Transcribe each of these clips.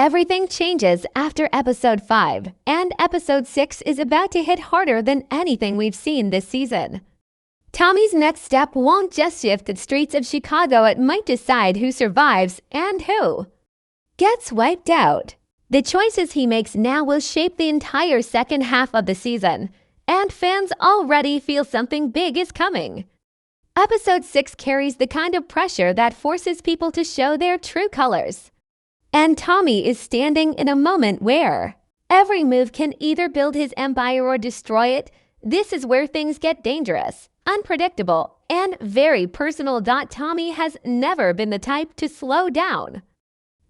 Everything changes after episode 5, and episode 6 is about to hit harder than anything we've seen this season. Tommy's next step won't just shift the streets of Chicago, it might decide who survives and who gets wiped out. The choices he makes now will shape the entire second half of the season, and fans already feel something big is coming. Episode 6 carries the kind of pressure that forces people to show their true colors. And Tommy is standing in a moment where every move can either build his empire or destroy it. This is where things get dangerous, unpredictable, and very personal. Tommy has never been the type to slow down.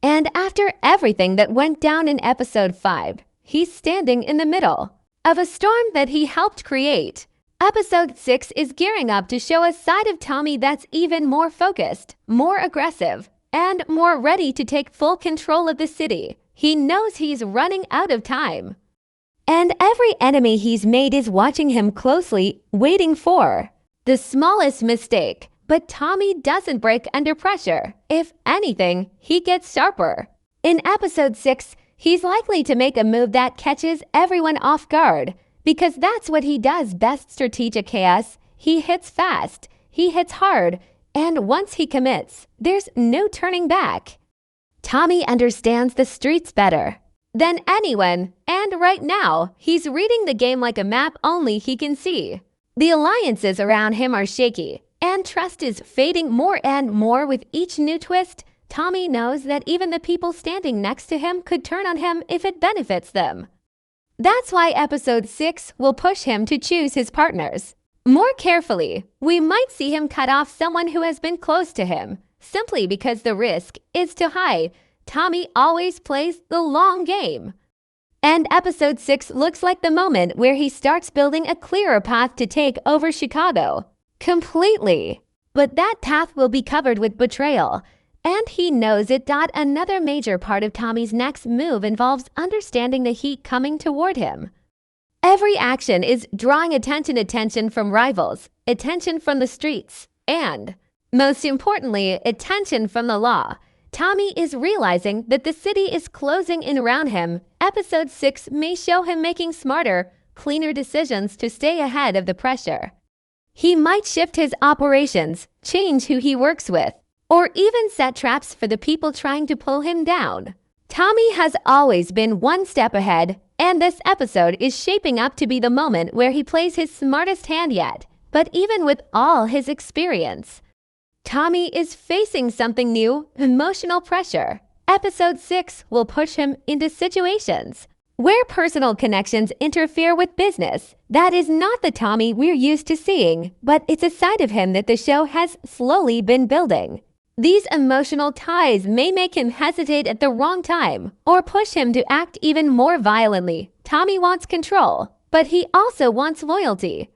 And after everything that went down in episode 5, he's standing in the middle of a storm that he helped create. Episode 6 is gearing up to show a side of Tommy that's even more focused, more aggressive, and more ready to take full control of the city. He knows he's running out of time. And every enemy he's made is watching him closely, waiting for the smallest mistake. But Tommy doesn't break under pressure. If anything, he gets sharper. In episode 6, he's likely to make a move that catches everyone off guard, because that's what he does best: strategic chaos. He hits fast, he hits hard, and once he commits, there's no turning back. Tommy understands the streets better than anyone, and right now, he's reading the game like a map only he can see. The alliances around him are shaky, and trust is fading more and more with each new twist. Tommy knows that even the people standing next to him could turn on him if it benefits them. That's why episode 6 will push him to choose his partners more carefully. We might see him cut off someone who has been close to him, simply because the risk is too high. Tommy always plays the long game. And episode 6 looks like the moment where he starts building a clearer path to take over Chicago completely. But that path will be covered with betrayal, and he knows it. Another major part of Tommy's next move involves understanding the heat coming toward him. Every action is drawing attention from rivals, attention from the streets, and, most importantly, attention from the law. Tommy is realizing that the city is closing in around him. Episode 6 may show him making smarter, cleaner decisions to stay ahead of the pressure. He might shift his operations, change who he works with, or even set traps for the people trying to pull him down. Tommy has always been one step ahead, and this episode is shaping up to be the moment where he plays his smartest hand yet. But even with all his experience, Tommy is facing something new: emotional pressure. Episode 6 will push him into situations where personal connections interfere with business. That is not the Tommy we're used to seeing, but it's a side of him that the show has slowly been building. These emotional ties may make him hesitate at the wrong time or push him to act even more violently. Tommy wants control, but he also wants loyalty.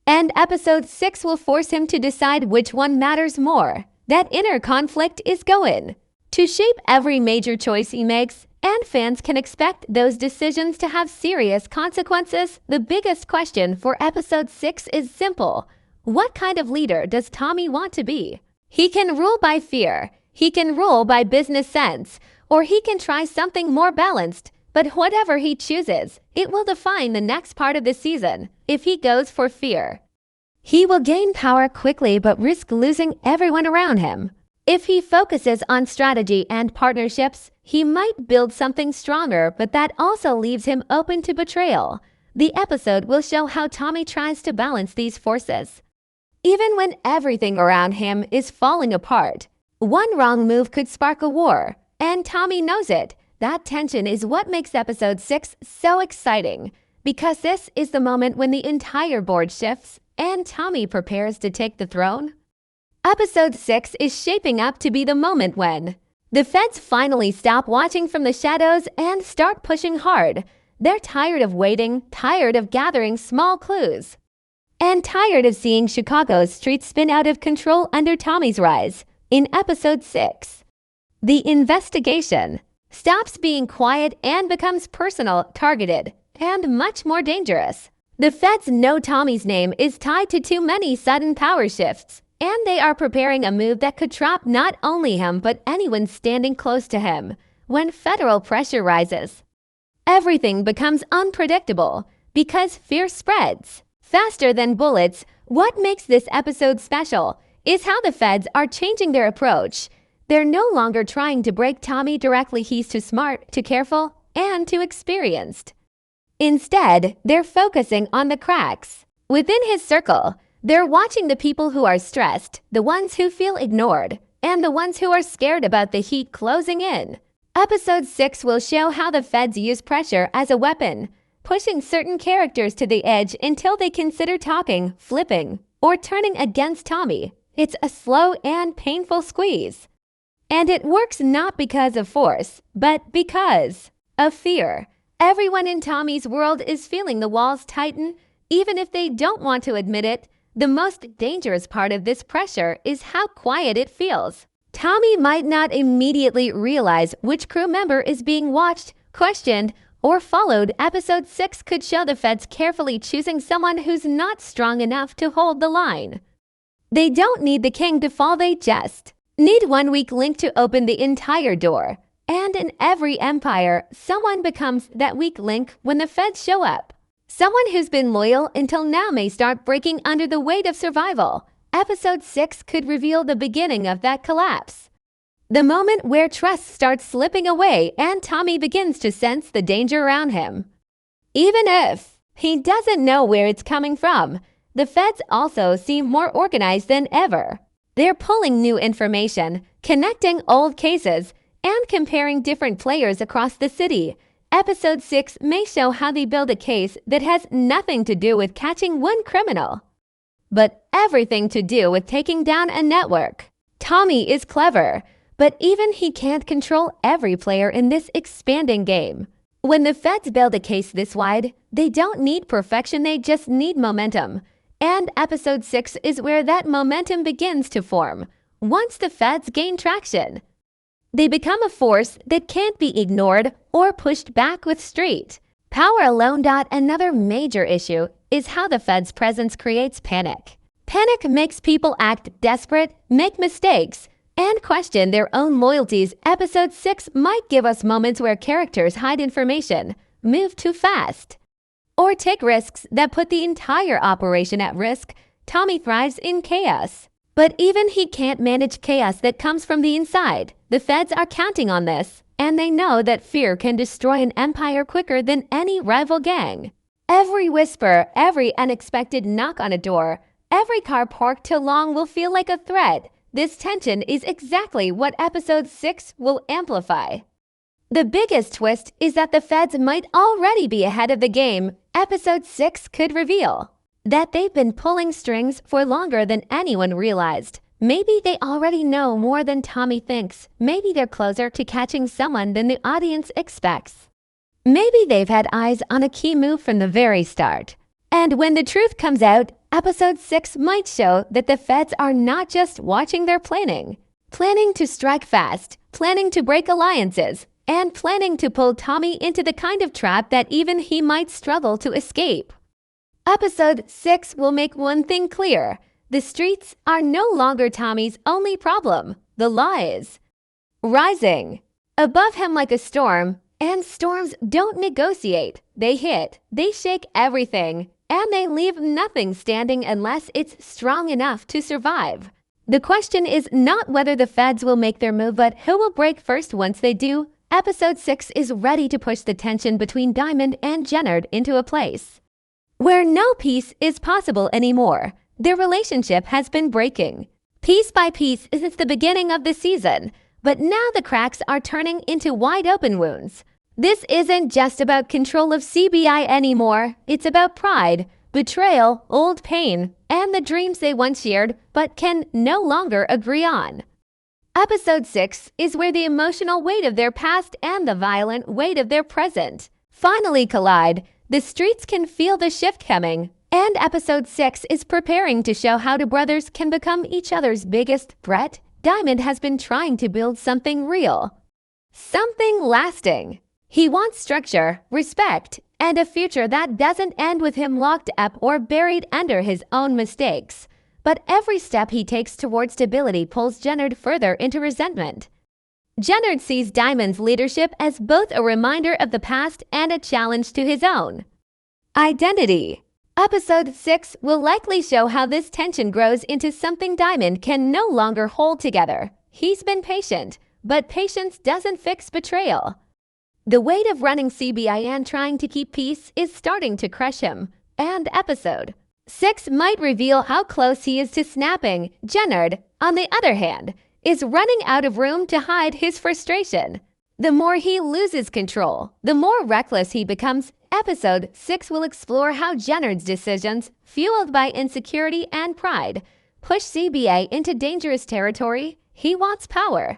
And episode 6 will force him to decide which one matters more. That inner conflict is going to shape every major choice he makes, and fans can expect those decisions to have serious consequences. The biggest question for episode 6 is simple: what kind of leader does Tommy want to be? He can rule by fear, he can rule by business sense, or he can try something more balanced. But whatever he chooses, it will define the next part of the season. If he goes for fear, he will gain power quickly but risk losing everyone around him. If he focuses on strategy and partnerships, he might build something stronger, but that also leaves him open to betrayal. The episode will show how Tommy tries to balance these forces. Even when everything around him is falling apart, one wrong move could spark a war, and Tommy knows it. That tension is what makes episode 6 so exciting, because this is the moment when the entire board shifts and Tommy prepares to take the throne. Episode 6 is shaping up to be the moment when the feds finally stop watching from the shadows and start pushing hard. They're tired of waiting, tired of gathering small clues, and tired of seeing Chicago's streets spin out of control under Tommy's rise. In episode 6, the investigation stops being quiet and becomes personal, targeted, and much more dangerous. The feds know Tommy's name is tied to too many sudden power shifts, and they are preparing a move that could trap not only him but anyone standing close to him. when federal pressure rises. Everything becomes unpredictable because fear spreads faster than bullets. What makes this episode special is how the feds are changing their approach. They're no longer trying to break Tommy directly. He's too smart, too careful, and too experienced. Instead, they're focusing on the cracks within his circle. They're watching the people who are stressed, the ones who feel ignored, and the ones who are scared about the heat closing in. Episode 6 will show how the feds use pressure as a weapon, pushing certain characters to the edge until they consider talking, flipping, or turning against Tommy. It's a slow and painful squeeze. And it works not because of force, but because of fear. Everyone in Tommy's world is feeling the walls tighten, even if they don't want to admit it. The most dangerous part of this pressure is how quiet it feels. Tommy might not immediately realize which crew member is being watched, questioned, or followed. Episode 6 could show the feds carefully choosing someone who's not strong enough to hold the line. They don't need the king to fall, they just need one weak link to open the entire door. And in every empire, someone becomes that weak link when the feds show up. Someone who's been loyal until now may start breaking under the weight of survival. Episode 6 could reveal the beginning of that collapse. The moment where trust starts slipping away and Tommy begins to sense the danger around him. Even if he doesn't know where it's coming from, the feds also seem more organized than ever. They're pulling new information, connecting old cases, and comparing different players across the city. Episode 6 may show how they build a case that has nothing to do with catching one criminal, but everything to do with taking down a network. Tommy is clever, but even he can't control every player in this expanding game. When the feds build a case this wide, they don't need perfection, they just need momentum. And episode 6 is where that momentum begins to form. Once the feds gain traction, they become a force that can't be ignored or pushed back with street power alone. Another major issue is how the feds' presence creates panic. Panic makes people act desperate, make mistakes, and question their own loyalties. Episode 6 might give us moments where characters hide information, move too fast, or take risks that put the entire operation at risk. Tommy thrives in chaos, but even he can't manage chaos that comes from the inside. The feds are counting on this, and they know that fear can destroy an empire quicker than any rival gang. Every whisper, every unexpected knock on a door, every car parked too long will feel like a threat. This tension is exactly what episode 6 will amplify. The biggest twist is that the feds might already be ahead of the game. Episode 6 could reveal that they've been pulling strings for longer than anyone realized. Maybe they already know more than Tommy thinks. Maybe they're closer to catching someone than the audience expects. Maybe they've had eyes on a key move from the very start. And when the truth comes out, episode 6 might show that the feds are not just watching, they're planning. Planning to strike fast, planning to break alliances, and planning to pull Tommy into the kind of trap that even he might struggle to escape. Episode 6 will make one thing clear. The streets are no longer Tommy's only problem. The law is rising above him like a storm, and storms don't negotiate. They hit, they shake everything, and they leave nothing standing unless it's strong enough to survive. The question is not whether the feds will make their move, but who will break first. Once they do, episode 6 is ready to push the tension between Diamond and Jennard into a place where no peace is possible anymore. Their relationship has been breaking piece by piece since the beginning of the season, but now the cracks are turning into wide-open wounds. This isn't just about control of CBI anymore. It's about pride, betrayal, old pain, and the dreams they once shared but can no longer agree on. Episode 6 is where the emotional weight of their past and the violent weight of their present finally collide. The streets can feel the shift coming, and episode 6 is preparing to show how the brothers can become each other's biggest threat. Diamond has been trying to build something real, something lasting. He wants structure, respect, and a future that doesn't end with him locked up or buried under his own mistakes. But every step he takes towards stability pulls Jennard further into resentment. Jennard sees Diamond's leadership as both a reminder of the past and a challenge to his own identity. Episode 6 will likely show how this tension grows into something Diamond can no longer hold together. He's been patient, but patience doesn't fix betrayal. The weight of running CBI and trying to keep peace is starting to crush him, and Episode 6 might reveal how close he is to snapping. Jennard, on the other hand, is running out of room to hide his frustration. The more he loses control, the more reckless he becomes. Episode 6 will explore how Jennard's decisions, fueled by insecurity and pride, push CBA into dangerous territory. He wants power,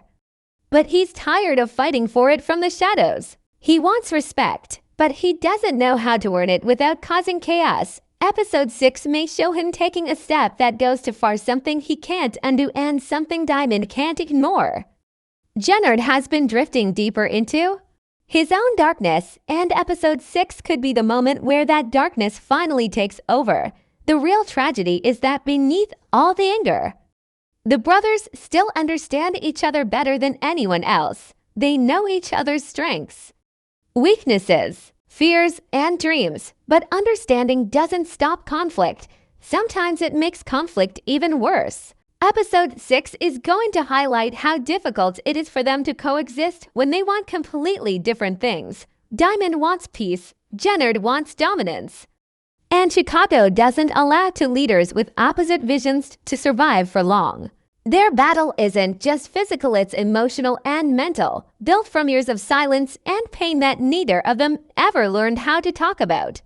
but he's tired of fighting for it from the shadows. He wants respect, but he doesn't know how to earn it without causing chaos. Episode 6 may show him taking a step that goes too far, something he can't undo and something Diamond can't ignore. Jennard has been drifting deeper into his own darkness, and Episode 6 could be the moment where that darkness finally takes over. The real tragedy is that beneath all the anger, the brothers still understand each other better than anyone else. They know each other's strengths, weaknesses, fears, and dreams, but understanding doesn't stop conflict. Sometimes it makes conflict even worse. Episode 6 is going to highlight how difficult it is for them to coexist when they want completely different things. Diamond wants peace, Jennard wants dominance, and Chicago doesn't allow two leaders with opposite visions to survive for long. Their battle isn't just physical, it's emotional and mental, built from years of silence and pain that neither of them ever learned how to talk about.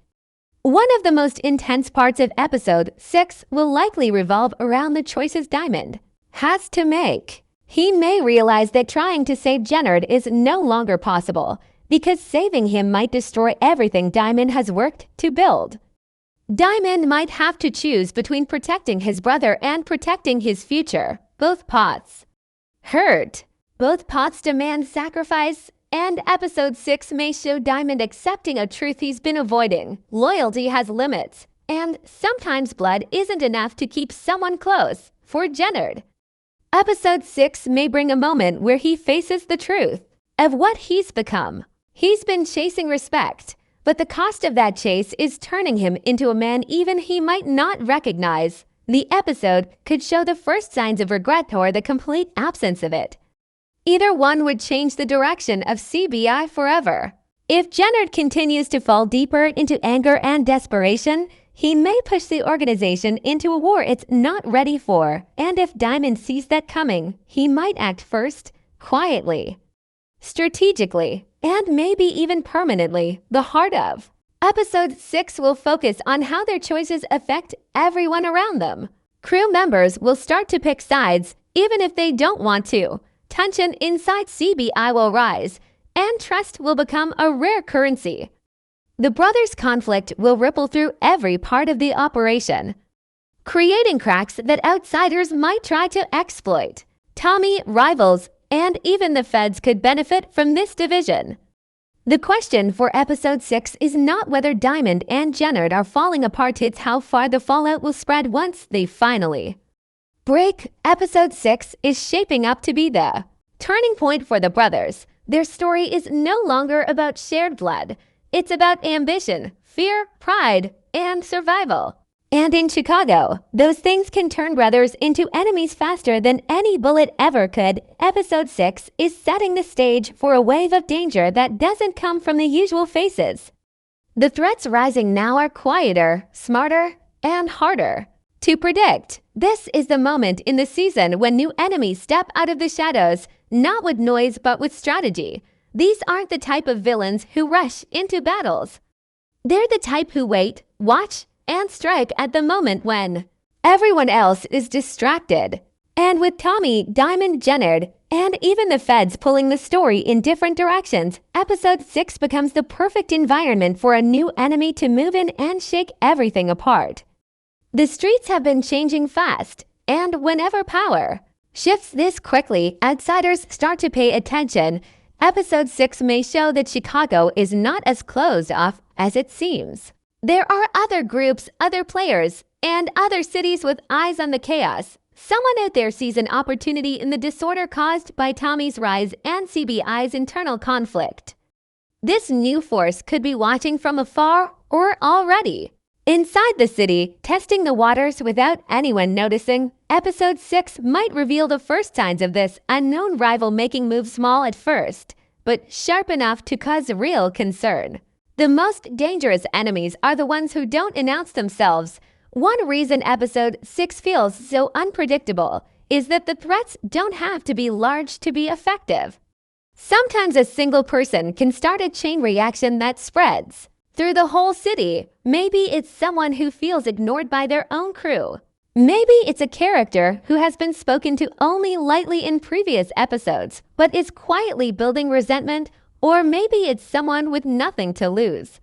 One of the most intense parts of Episode 6 will likely revolve around the choices Diamond has to make. He may realize that trying to save Jennard is no longer possible, because saving him might destroy everything Diamond has worked to build. Diamond might have to choose between protecting his brother and protecting his future. Both paths hurt. Both paths demand sacrifice. And Episode 6 may show Diamond accepting a truth he's been avoiding. Loyalty has limits, and sometimes blood isn't enough to keep someone close. For Jennard, Episode 6 may bring a moment where he faces the truth of what he's become. He's been chasing respect, but the cost of that chase is turning him into a man even he might not recognize. The episode could show the first signs of regret or the complete absence of it. Either one would change the direction of CBI forever. If Jennard continues to fall deeper into anger and desperation, he may push the organization into a war it's not ready for. And if Diamond sees that coming, he might act first, quietly, strategically, and maybe even permanently. The heart of Episode 6 will focus on how their choices affect everyone around them. Crew members will start to pick sides, even if they don't want to. Tension inside CBI will rise, and trust will become a rare currency. The brothers' conflict will ripple through every part of the operation, creating cracks that outsiders might try to exploit. Tommy, rivals, and even the feds could benefit from this division. The question for Episode 6 is not whether Diamond and Jennard are falling apart, it's how far the fallout will spread once they finally break. Episode 6 is shaping up to be the turning point for the brothers. Their story is no longer about shared blood. It's about ambition, fear, pride, and survival. And in Chicago, those things can turn brothers into enemies faster than any bullet ever could. Episode 6 is setting the stage for a wave of danger that doesn't come from the usual faces. The threats rising now are quieter, smarter, and harder to predict. This is the moment in the season when new enemies step out of the shadows, not with noise but with strategy. These aren't the type of villains who rush into battles. They're the type who wait, watch, and strike at the moment when everyone else is distracted. And with Tommy, Diamond, Jennard, and even the feds pulling the story in different directions, Episode 6 becomes the perfect environment for a new enemy to move in and shake everything apart. The streets have been changing fast, and whenever power shifts this quickly, outsiders start to pay attention. Episode 6 may show that Chicago is not as closed off as it seems. There are other groups, other players, and other cities with eyes on the chaos. Someone out there sees an opportunity in the disorder caused by Tommy's rise and CBI's internal conflict. This new force could be watching from afar or already inside the city, testing the waters without anyone noticing. Episode 6 might reveal the first signs of this unknown rival making moves small at first, but sharp enough to cause real concern. The most dangerous enemies are the ones who don't announce themselves. One reason Episode 6 feels so unpredictable is that the threats don't have to be large to be effective. Sometimes a single person can start a chain reaction that spreads through the whole city. Maybe it's someone who feels ignored by their own crew. Maybe it's a character who has been spoken to only lightly in previous episodes, but is quietly building resentment, or maybe it's someone with nothing to lose,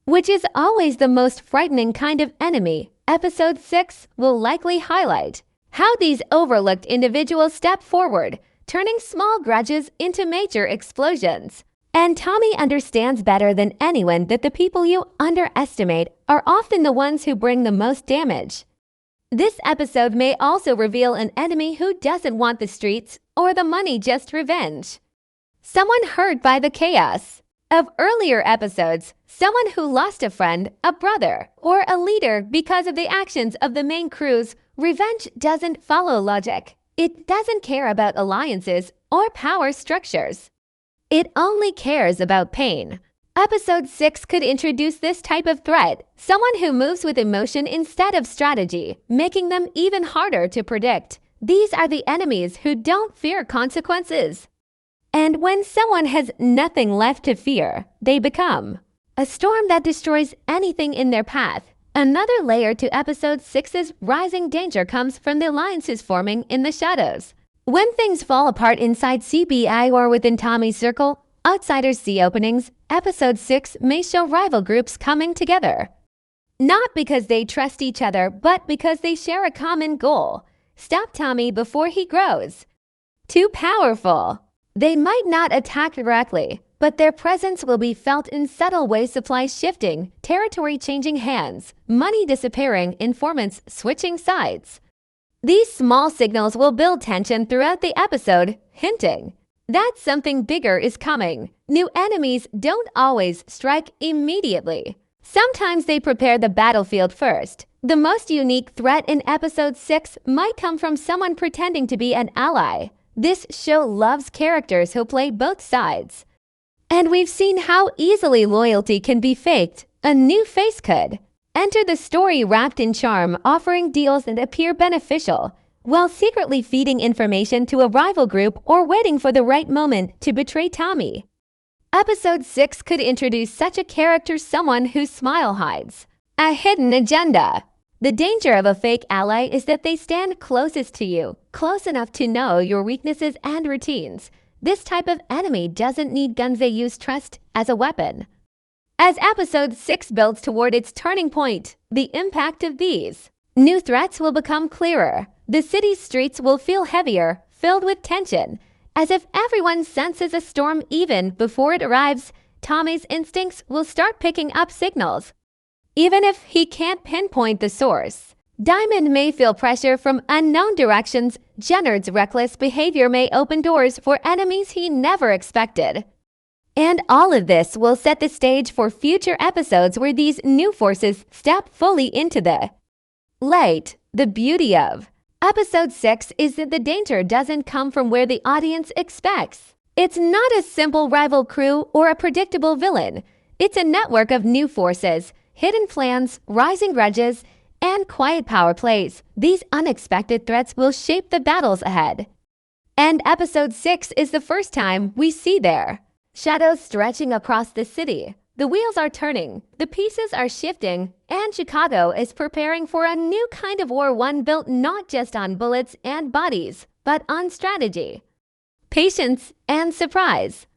which is always the most frightening kind of enemy. Episode 6 will likely highlight how these overlooked individuals step forward, turning small grudges into major explosions. And Tommy understands better than anyone that the people you underestimate are often the ones who bring the most damage. This episode may also reveal an enemy who doesn't want the streets or the money, just revenge. Someone hurt by the chaos of earlier episodes, someone who lost a friend, a brother, or a leader because of the actions of the main crews. Revenge doesn't follow logic. It doesn't care about alliances or power structures. It only cares about pain. Episode 6 could introduce this type of threat, someone who moves with emotion instead of strategy, making them even harder to predict. These are the enemies who don't fear consequences. And when someone has nothing left to fear, they become a storm that destroys anything in their path. Another layer to Episode 6's rising danger comes from the alliances forming in the shadows. When things fall apart inside CBI or within Tommy's circle, outsiders see openings. Episode 6 may show rival groups coming together. Not because they trust each other, but because they share a common goal: stop Tommy before he grows too powerful. They might not attack directly, but their presence will be felt in subtle ways: supplies shifting, territory changing hands, money disappearing, informants switching sides. These small signals will build tension throughout the episode, hinting that something bigger is coming. New enemies don't always strike immediately. Sometimes they prepare the battlefield first. The most unique threat in Episode 6 might come from someone pretending to be an ally. This show loves characters who play both sides. And we've seen how easily loyalty can be faked. A new face could enter the story wrapped in charm, offering deals that appear beneficial, while secretly feeding information to a rival group or waiting for the right moment to betray Tommy. Episode 6 could introduce such a character, someone whose smile hides a hidden agenda. The danger of a fake ally is that they stand closest to you, close enough to know your weaknesses and routines. This type of enemy doesn't need guns, they use trust as a weapon. As Episode 6 builds toward its turning point, the impact of these new threats will become clearer. The city's streets will feel heavier, filled with tension, as if everyone senses a storm even before it arrives. Tommy's instincts will start picking up signals, even if he can't pinpoint the source. Diamond may feel pressure from unknown directions. Jennard's reckless behavior may open doors for enemies he never expected. And all of this will set the stage for future episodes where these new forces step fully into the light. The beauty of Episode 6 is that the danger doesn't come from where the audience expects. It's not a simple rival crew or a predictable villain. It's a network of new forces, hidden plans, rising grudges, and quiet power plays. These unexpected threats will shape the battles ahead. And Episode 6 is the first time we see their shadows stretching across the city. The wheels are turning, the pieces are shifting, and Chicago is preparing for a new kind of war, one built not just on bullets and bodies, but on strategy, patience, and surprise.